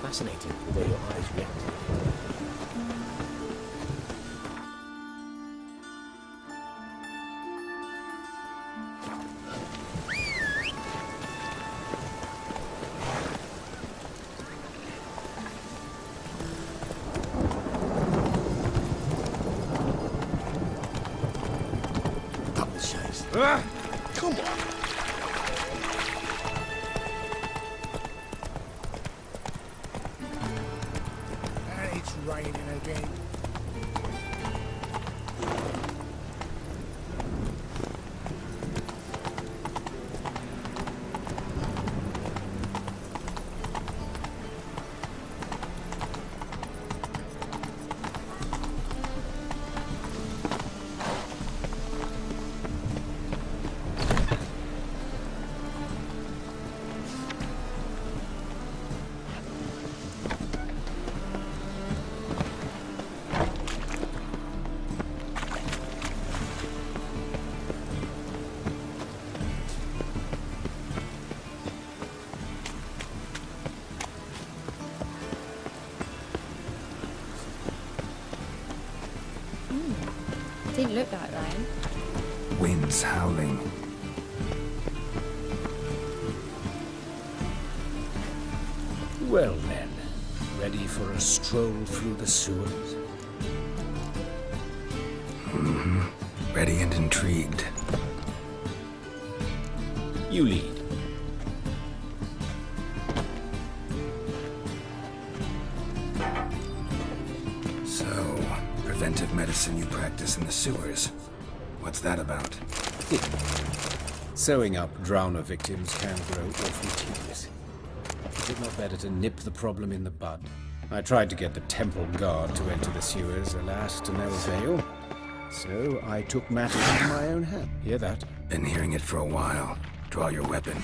fascinating the way your eyes react. Double chase. Come on. And it's raining again. Didn't look like rain. Winds howling. Well then, ready for a stroll through the sewers? Ready and intrigued. You lead. So, preventive medicine you practice in the sewers. What's that about? Sewing up drowner victims can grow awfully tedious. Is it not better to nip the problem in the bud? I tried to get the temple guard to enter the sewers, alas, to no avail. So I took matters into my own hand. Hear that? Been hearing it for a while. Draw your weapon.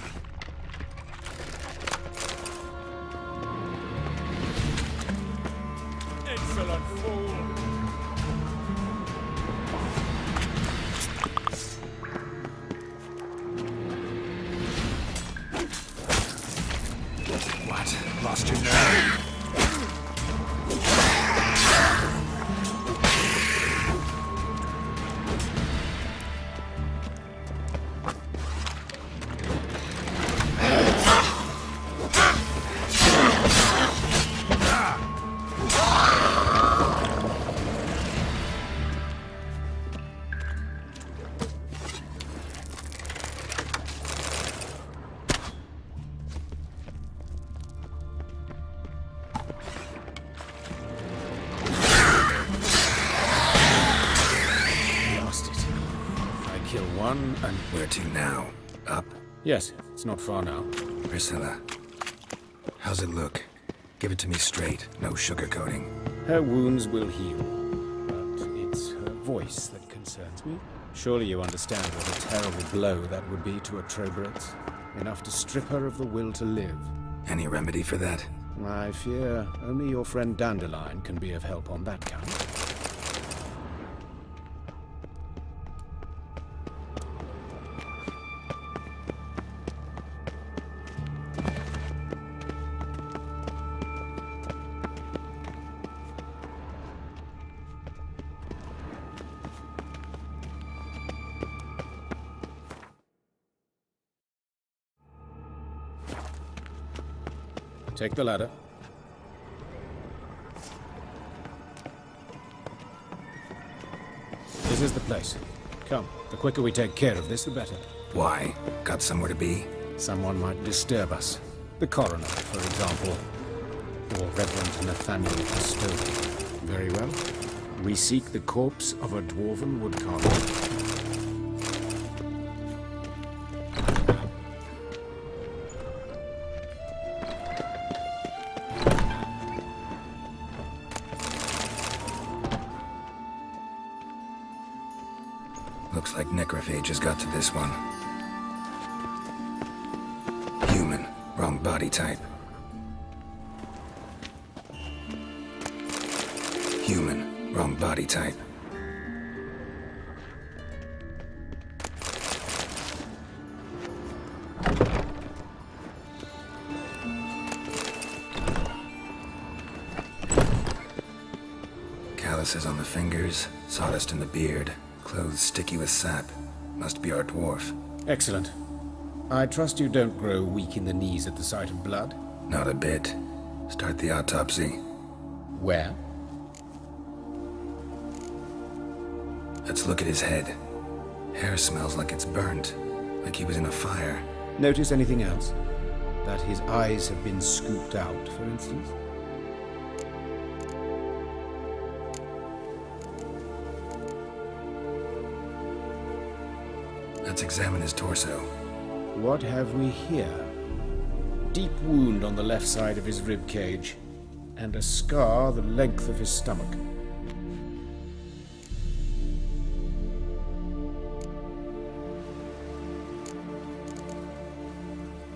Excellent fool. What? Lost your nerve? Kill one and... Where to now? Up? Yes, it's not far now. Priscilla. How's it look? Give it to me straight, no sugarcoating. Her wounds will heal, but it's her voice that concerns me. Surely you understand what a terrible blow that would be to a Trobrex. Enough to strip her of the will to live. Any remedy for that? I fear only your friend Dandelion can be of help on that count. Take the ladder. This is the place. Come, the quicker we take care of this, the better. Why? Got somewhere to be? Someone might disturb us. The coroner, for example. Or Reverend Nathaniel Custodian. Very well. We seek the corpse of a dwarven woodcarver. Looks like necrophages got to this one. Human. Wrong body type. Human. Wrong body type. Calluses on the fingers, sawdust in the beard, clothes sticky with sap. Must be our dwarf. Excellent. I trust you don't grow weak in the knees at the sight of blood. Not a bit. Start the autopsy. Where? Let's look at his head. Hair smells like it's burnt, like he was in a fire. Notice anything else? That his eyes have been scooped out, for instance? Let's examine his torso. What have we here? Deep wound on the left side of his rib cage, and a scar the length of his stomach.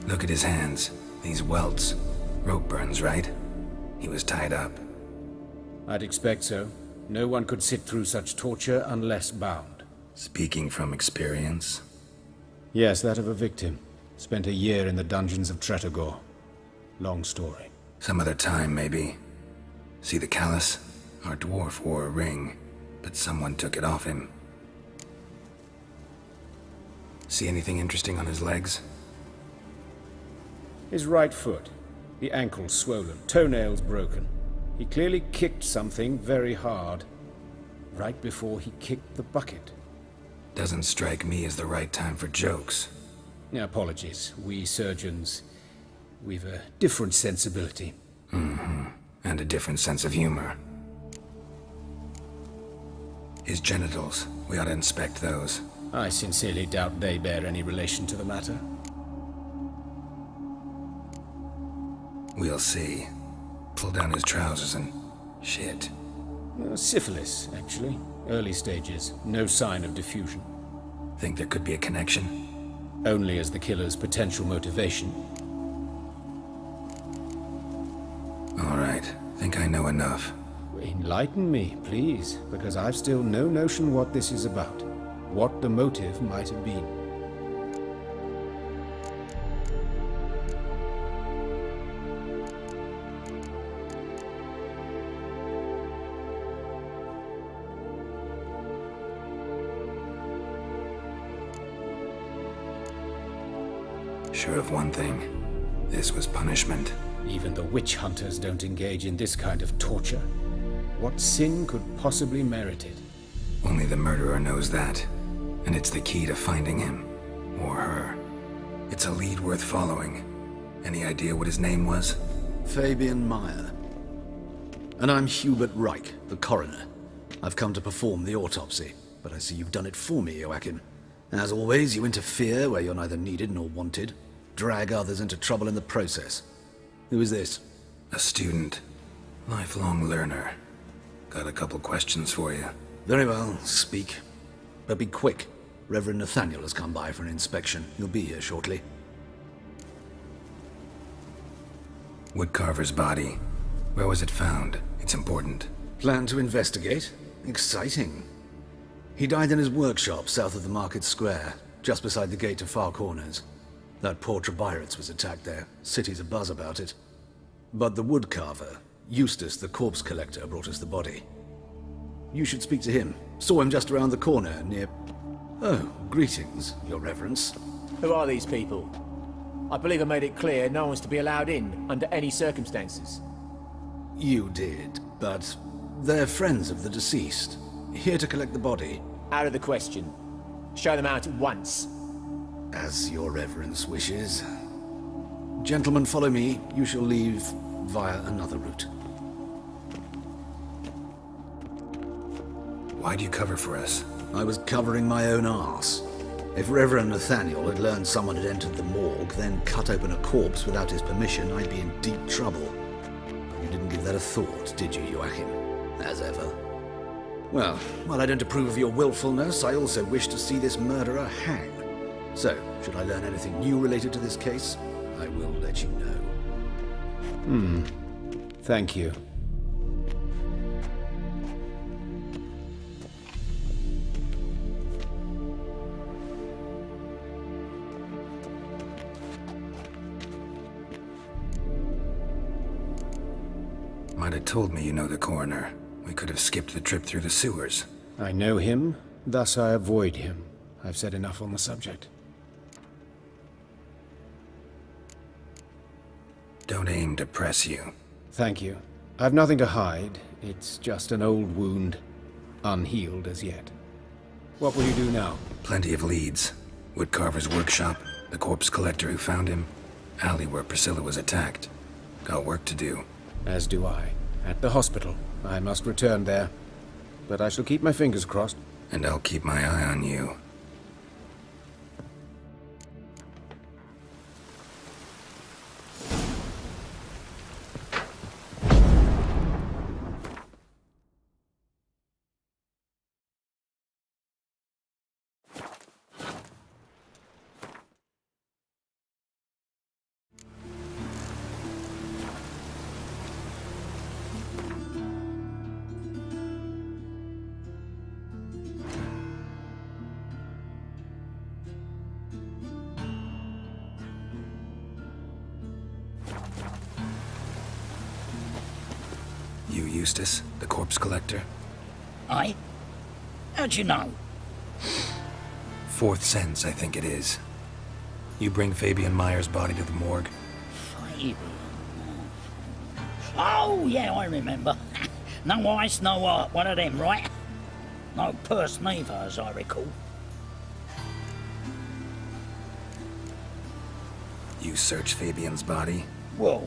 Look at his hands. These welts. Rope burns, right? He was tied up. I'd expect so. No one could sit through such torture unless bound. Speaking from experience. Yes, that of a victim. Spent a year in the dungeons of Tretogor. Long story. Some other time, maybe. See the callus? Our dwarf wore a ring, but someone took it off him. See anything interesting on his legs? His right foot. The ankle swollen, toenails broken. He clearly kicked something very hard. Right before he kicked the bucket. Doesn't strike me as the right time for jokes. Apologies. We surgeons, we've a different sensibility. And a different sense of humor. His genitals. We ought to inspect those. I sincerely doubt they bear any relation to the matter. We'll see. Pull down his trousers and... shit. Syphilis, actually. Early stages. No sign of diffusion. Think there could be a connection? Only as the killer's potential motivation. All right. Think I know enough. Enlighten me, please, because I've still no notion what this is about. What the motive might have been. Sure of one thing. This was punishment. Even the witch hunters don't engage in this kind of torture. What sin could possibly merit it? Only the murderer knows that. And it's the key to finding him. Or her. It's a lead worth following. Any idea what his name was? Fabian Meyer. And I'm Hubert Reich, the coroner. I've come to perform the autopsy, but I see you've done it for me, Joachim. As always, you interfere where you're neither needed nor wanted. Drag others into trouble in the process. Who is this? A student. Lifelong learner. Got a couple questions for you. Very well, speak. But be quick. Reverend Nathaniel has come by for an inspection. He'll be here shortly. Woodcarver's body. Where was it found? It's important. Plan to investigate? Exciting. He died in his workshop south of the market square, just beside the gate to Far Corners. That poor Trebirates was attacked there. City's abuzz about it. But the woodcarver, Eustace the corpse collector, brought us the body. You should speak to him. Saw him just around the corner near... Oh, greetings, your reverence. Who are these people? I believe I made it clear no one's to be allowed in under any circumstances. You did, but they're friends of the deceased. Here to collect the body. Out of the question. Show them out at once. As your reverence wishes. Gentlemen, follow me. You shall leave via another route. Why'd you cover for us? I was covering my own arse. If Reverend Nathaniel had learned someone had entered the morgue, then cut open a corpse without his permission, I'd be in deep trouble. You didn't give that a thought, did you, Joachim? As ever. Well, while I don't approve of your willfulness, I also wish to see this murderer hang. So, should I learn anything new related to this case, I will let you know. Thank you. Might have told me you know the coroner. We could have skipped the trip through the sewers. I know him, thus I avoid him. I've said enough on the subject. Don't aim to press you. Thank you. I've nothing to hide. It's just an old wound, unhealed as yet. What will you do now? Plenty of leads. Woodcarver's workshop, the corpse collector who found him, alley where Priscilla was attacked. Got work to do. As do I. At the hospital. I must return there. But I shall keep my fingers crossed. And I'll keep my eye on you. You Eustace, the corpse collector? Aye? How'd you know? Fourth sense, I think it is. You bring Fabian Meyer's body to the morgue? Fabian. Oh, yeah, I remember. No eyes, no heart, one of them, right? No purse neither, as I recall. You search Fabian's body? Well,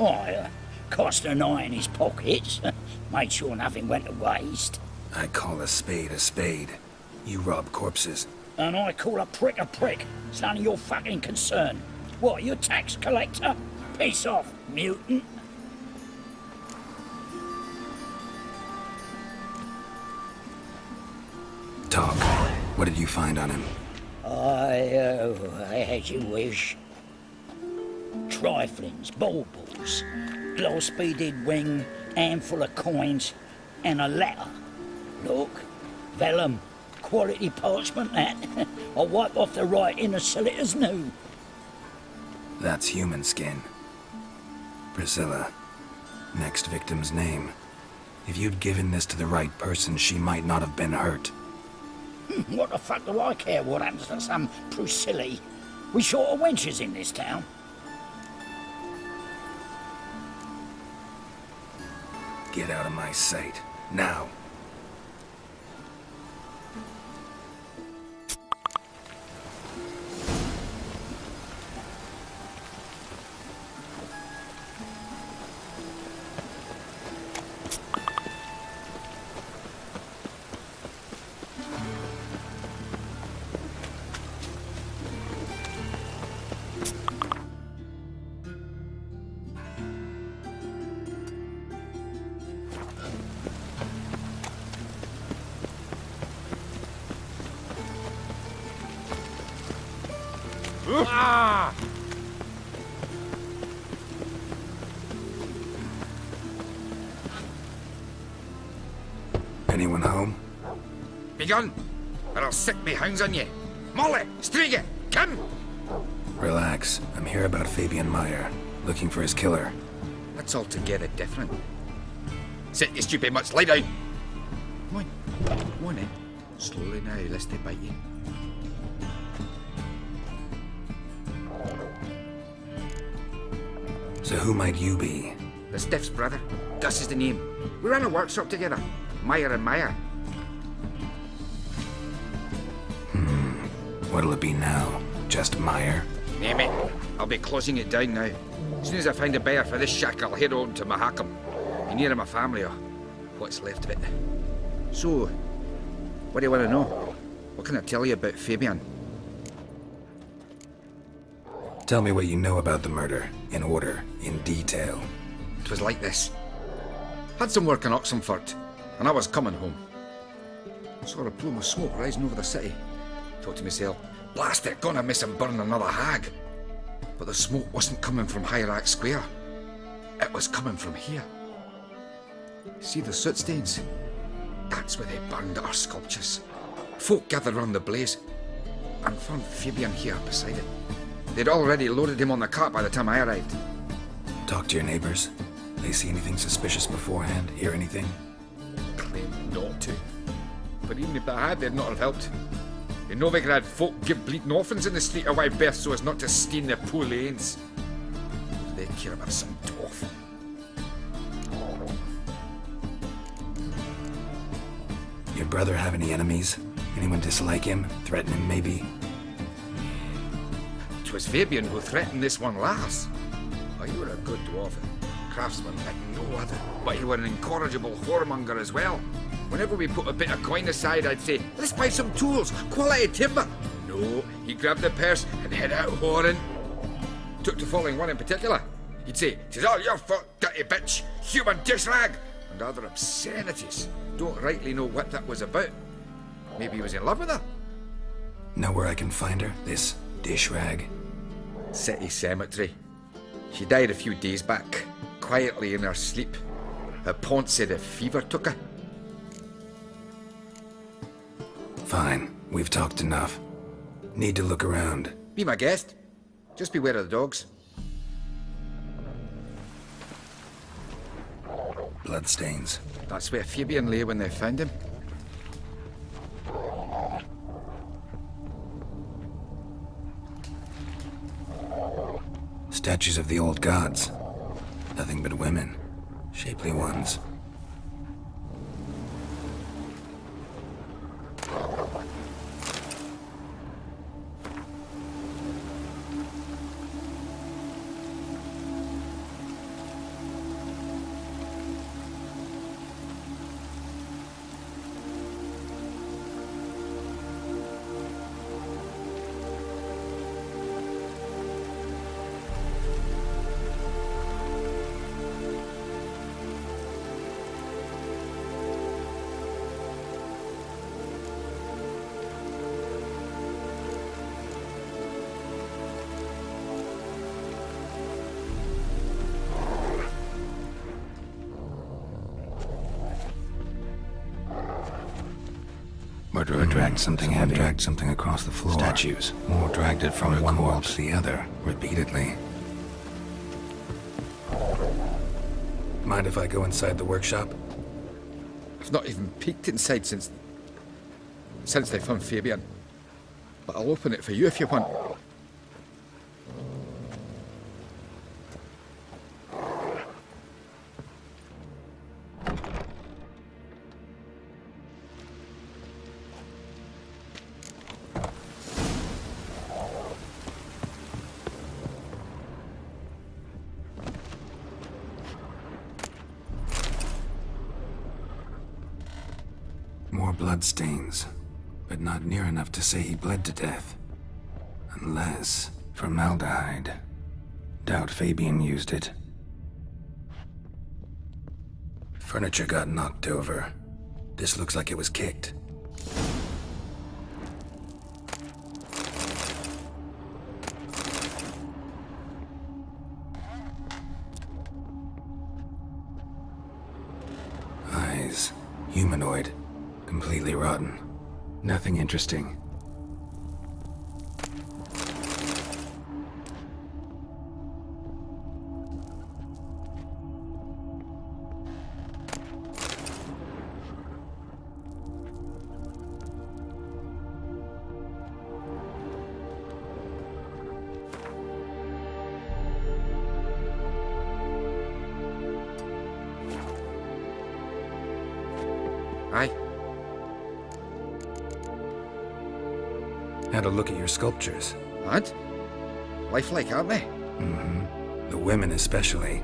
I cast an eye in his pockets, made sure nothing went to waste. I call a spade a spade. You rob corpses. And I call a prick a prick. It's none of your fucking concern. What, you tax collector? Piss off, mutant. Talk. What did you find on him? As you wish. Triflings, baubles, gloss-beaded ring, handful of coins, and a letter. Look, vellum, quality parchment that. I'll wipe off the writing and sell it as new. That's human skin. Priscilla. Next victim's name. If you'd given this to the right person, she might not have been hurt. What the fuck do I care what happens to some Priscilla? We short of wenches in this town. Get out of my sight. Now. Anyone home? Begun, or I'll sick me hounds on you. Molly, Striga, come! Relax. I'm here about Fabian Meyer, looking for his killer. That's altogether different. Sit, you stupid mutts, lie down. Come on then. Slowly now, lest they bite you. So who might you be? The Stiff's brother. Gus is the name. We ran a workshop together. Meyer and Meyer. What'll it be now? Just Meyer? Name it. I'll be closing it down now. As soon as I find a buyer for this shack, I'll head on to Mahakam. Be near my family, or what's left of it. So, what do you want to know? What can I tell you about Fabian? Tell me what you know about the murder, in order, in detail. It was like this. Had some work in Oxenford, and I was coming home. Saw a plume of smoke rising over the city. Thought to myself, blast it, gonna miss him burn another hag. But the smoke wasn't coming from Hierarch Square. It was coming from here. See the soot stains? That's where they burned our sculptures. Folk gathered round the blaze, and found Fabian here beside it. They'd already loaded him on the cart by the time I arrived. Talk to your neighbors. They see anything suspicious beforehand? Hear anything? claimed not to. But even if they had, they'd not have helped. In Novigrad, folk give bleeding orphans in the street a wide berth so as not to stain their poor lanes. They'd care about some dwarf. Your brother have any enemies? Anyone dislike him? Threaten him, maybe? 'Twas Fabian who threatened this one last. Oh, you were a good dwarf, craftsman like no other. But you were an incorrigible whoremonger as well. Whenever we put a bit of coin aside, I'd say, let's buy some tools, quality timber. No, he grabbed the purse and head out whoring. Took to following one in particular. He'd say, "'Tis all your fault, dirty bitch, human dish rag," and other obscenities. Don't rightly know what that was about. Maybe he was in love with her. Know where I can find her? This dish rag? City cemetery. She died a few days back, quietly in her sleep. Her pont said a fever took her. Fine, we've talked enough. Need to look around. Be my guest. Just beware of the dogs. Bloodstains. That's where Fabian lay when they found him. Statues of the old gods. Nothing but women. Shapely ones. Murderer dragged something heavy. Dragged something across the floor. Statues. More dragged it from one wall to the other, repeatedly. Mind if I go inside the workshop? I've not even peeked inside since they found Fabian. But I'll open it for you if you want. More bloodstains, but not near enough to say he bled to death. Unless formaldehyde. Doubt Fabian used it. Furniture got knocked over. This looks like it was kicked. Eyes. Humanoid. Completely rotten. Nothing interesting. Aye. Had a look at your sculptures. And? Lifelike, aren't they? Mm-hmm. The women especially.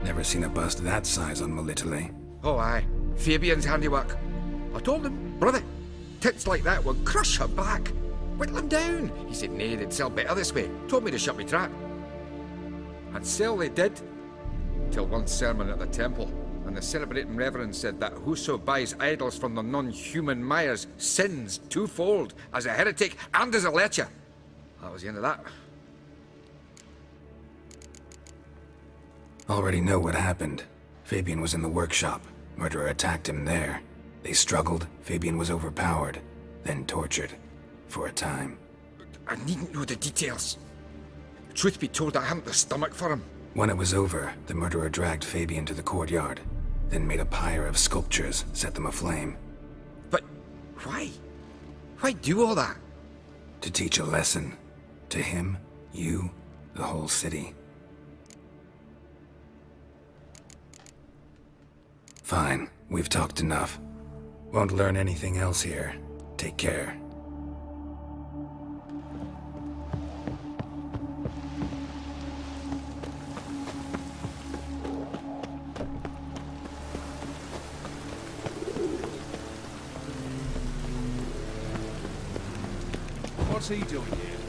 Never seen a bust that size on Melitele. Oh, aye. Fabian's handiwork. I told him, brother, tits like that will crush her back. Whittle him down. He said, nay, they'd sell better this way. Told me to shut me trap. And sell they did. Till one sermon at the temple. And the celebrating reverend said that whoso buys idols from the non-human Myers sins twofold, as a heretic and as a lecher. That was the end of that. Already know what happened. Fabian was in the workshop. Murderer attacked him there. They struggled. Fabian was overpowered, then tortured. For a time. I needn't know the details. Truth be told, I hadn't the stomach for him. When it was over, the murderer dragged Fabian to the courtyard. then made a pyre of sculptures, set them aflame. But why? Why do all that? To teach a lesson. To him, you, the whole city. Fine, we've talked enough. Won't learn anything else here. Take care. What's he doing here?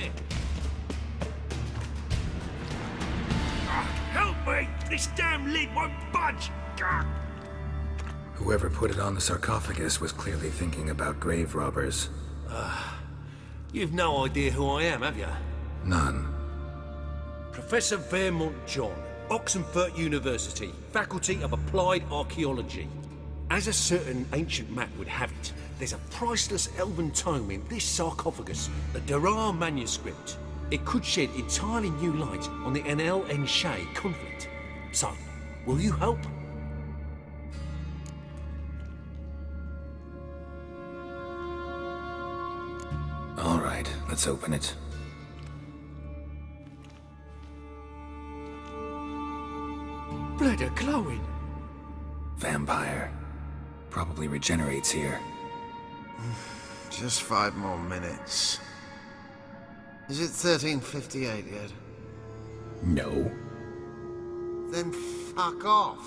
it. Help me! This damn lid won't budge! Whoever put it on the sarcophagus was clearly thinking about grave robbers. You've no idea who I am, have you? None. Professor Vermont John, Oxenford University, Faculty of Applied Archaeology. As a certain ancient map would have it, there's a priceless elven tome in this sarcophagus, the Durar manuscript. It could shed entirely new light on the Enel and Shay conflict. So, will you help? All right, let's open it. Blood are glowing. Vampire. Probably regenerates here. Just 5 more minutes. Is it 1358 yet? No. Then fuck off.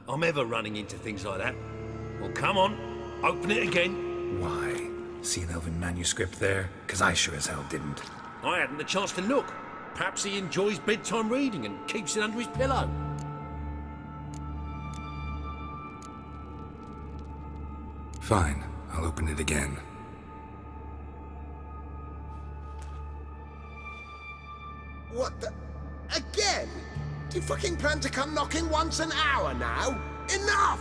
I'm ever running into things like that. Well, come on, open it again. Why? See an elven manuscript there? 'Cause I sure as hell didn't. I hadn't the chance to look. Perhaps he enjoys bedtime reading and keeps it under his pillow. Fine, I'll open it again. What the... Again? Do you fucking plan to come knocking once an hour now? Enough!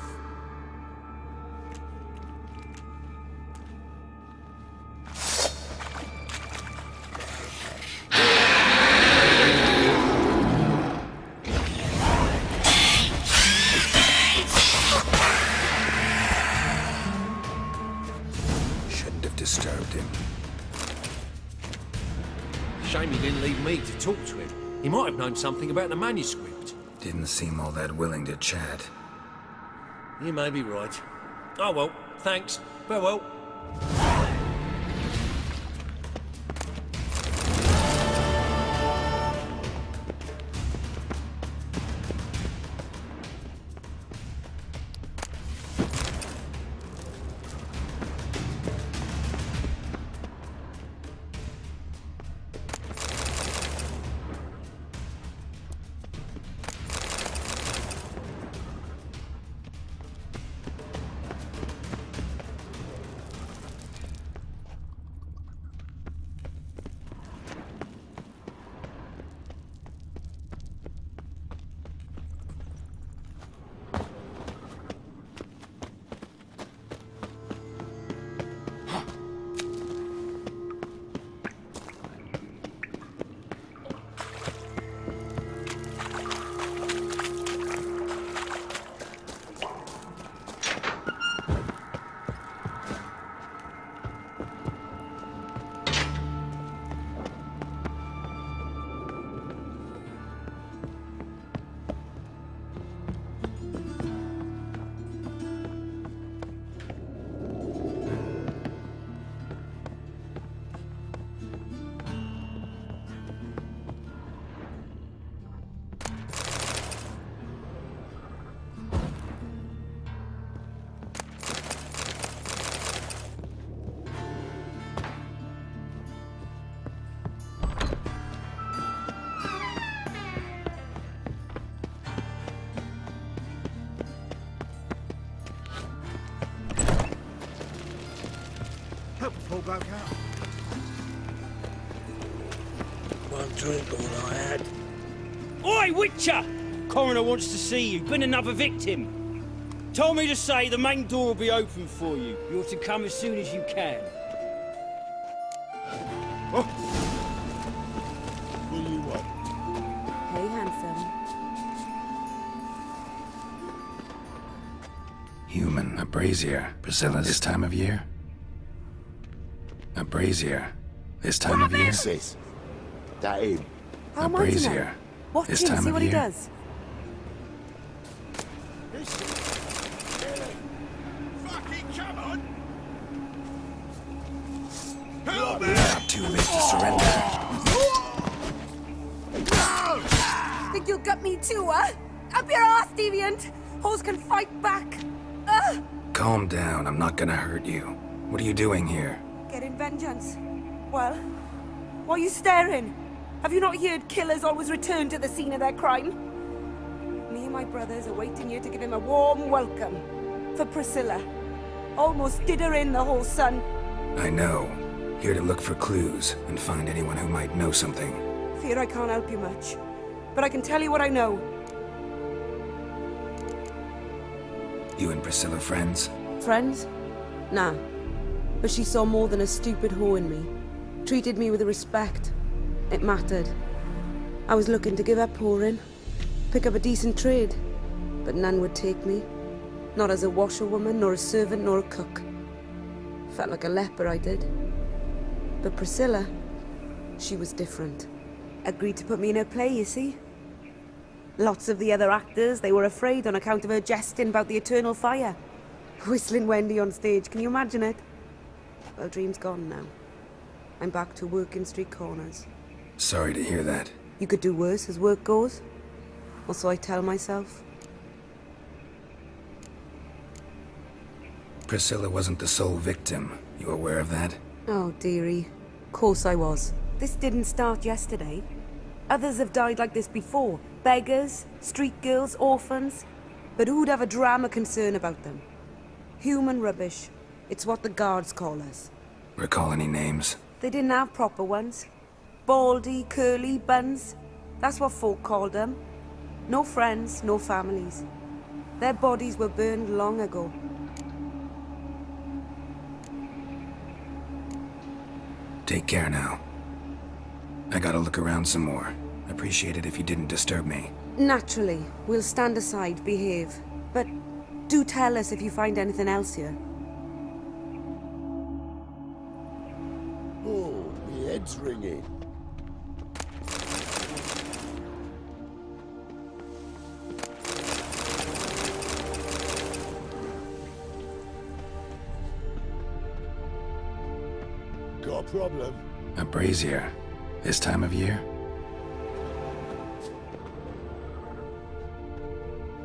Shouldn't have disturbed him. Shame he didn't leave me to talk to him. He might have known something about the manuscript. Didn't seem all that willing to chat. You may be right. Oh well, thanks. Farewell. Help the poor bloke out. One drink all I had. Oi, Witcher! Coroner wants to see you. Been another victim. Told me to say the main door will be open for you. You're to come as soon as you can. Oh. What do you want? Hey, handsome. Human, a brazier. Priscilla, this time of year? A brazier. This time of year? Sis. That him. How A am I to know? brazier. Watch This him, time see of what he year? does. Fucking come on! Not too late to surrender. Think you'll gut me too, huh? Up your ass, deviant! Hoes can fight back! Calm down, I'm not gonna hurt you. What are you doing here? Getting vengeance. Well, why are you staring? Have you not heard killers always return to the scene of their crime? Me and my brothers are waiting here to give him a warm welcome. For Priscilla. Almost did her in, the whole son. I know. Here to look for clues and find anyone who might know something. Fear I can't help you much. But I can tell you what I know. You and Priscilla friends? Friends? Nah. But she saw more than a stupid whore in me. Treated me with respect. It mattered. I was looking to give up whoring. Pick up a decent trade. But none would take me. Not as a washerwoman, nor a servant, nor a cook. Felt like a leper, I did. But Priscilla, she was different. Agreed to put me in her play, you see. Lots of the other actors, they were afraid on account of her jesting about the eternal fire. Whistling Wendy on stage, can you imagine it? Well, dream's gone now. I'm back to working street corners. Sorry to hear that. You could do worse as work goes. Or so I tell myself. Priscilla wasn't the sole victim. You aware of that? Oh, dearie. Course I was. This didn't start yesterday. Others have died like this before. Beggars, street girls, orphans. But who'd have a drama concern about them? Human rubbish. It's what the guards call us. Recall any names? They didn't have proper ones. Baldy, curly, buns. That's what folk called them. No friends, no families. Their bodies were burned long ago. Take care now. I gotta look around some more. Appreciate it if you didn't disturb me. Naturally. We'll stand aside, behave. But do tell us if you find anything else here. Oh, my head's ringing. Got a problem? A brazier. This time of year?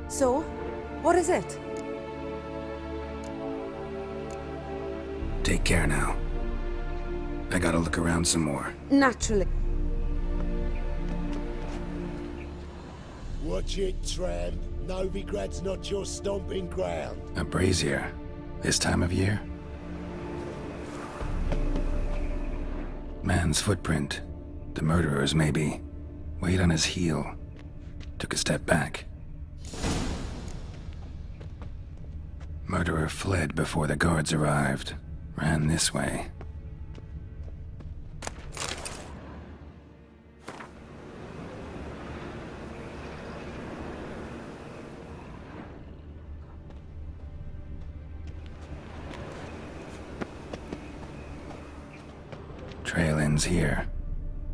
So, what is it? Take care now. I gotta look around some more. Naturally. Watch it, tramp. Novigrad's not your stomping ground. A brazier. This time of year? Man's footprint. The murderer's, maybe. Weight on his heel. Took a step back. Murderer fled before the guards arrived. Ran this way. Trail ends here.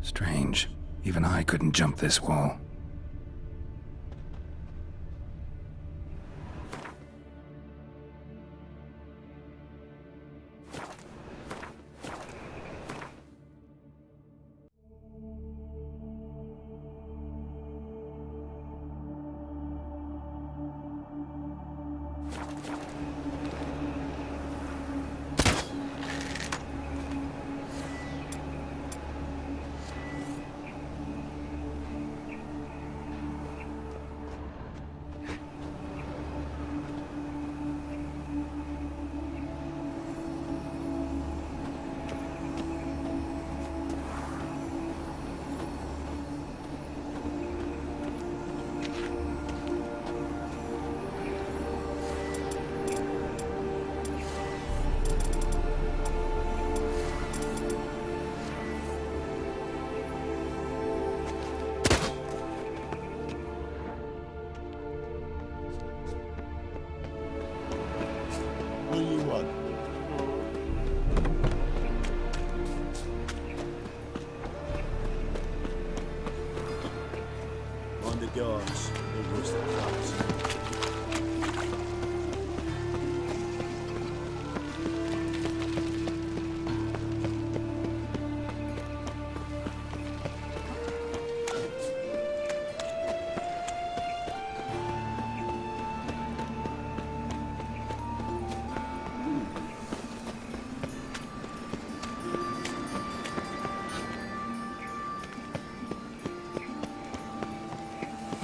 Strange. Even I couldn't jump this wall.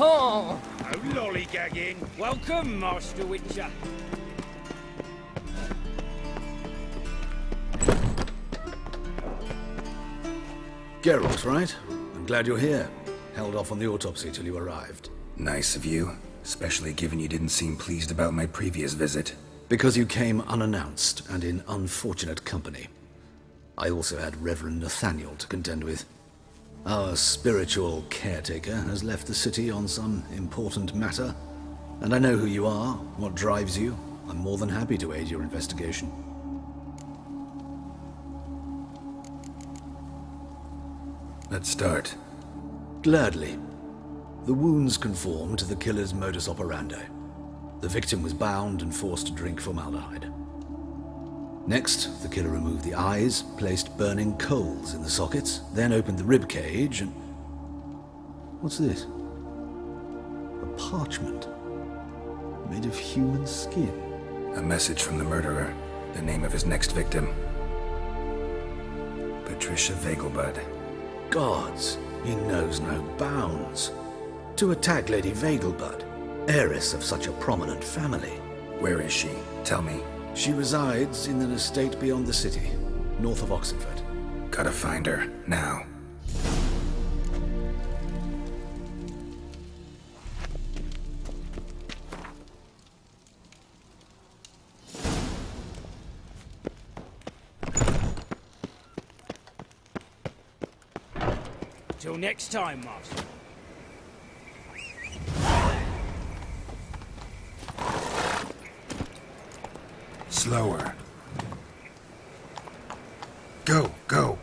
Oh, No lollygagging. welcome, Master Witcher. Geralt, right? I'm glad you're here. Held off on the autopsy till you arrived. Nice of you, especially given you didn't seem pleased about my previous visit. Because you came unannounced and in unfortunate company. I also had Reverend Nathaniel to contend with. Our spiritual caretaker has left the city on some important matter, and I know who you are, what drives you. I'm more than happy to aid your investigation. Let's start. Gladly. The wounds conform to the killer's modus operandi. The victim was bound and forced to drink formaldehyde. Next, the killer removed the eyes, placed burning coals in the sockets, then opened the rib cage and... What's this? A parchment. Made of human skin. A message from the murderer. The name of his next victim. Patricia Vegelbud. Gods, he knows no bounds. To attack Lady Vegelbud, heiress of such a prominent family. Where is she? Tell me. She resides in an estate beyond the city, north of Oxenford. Gotta find her, now. Till next time, Master. Slower. Go, go.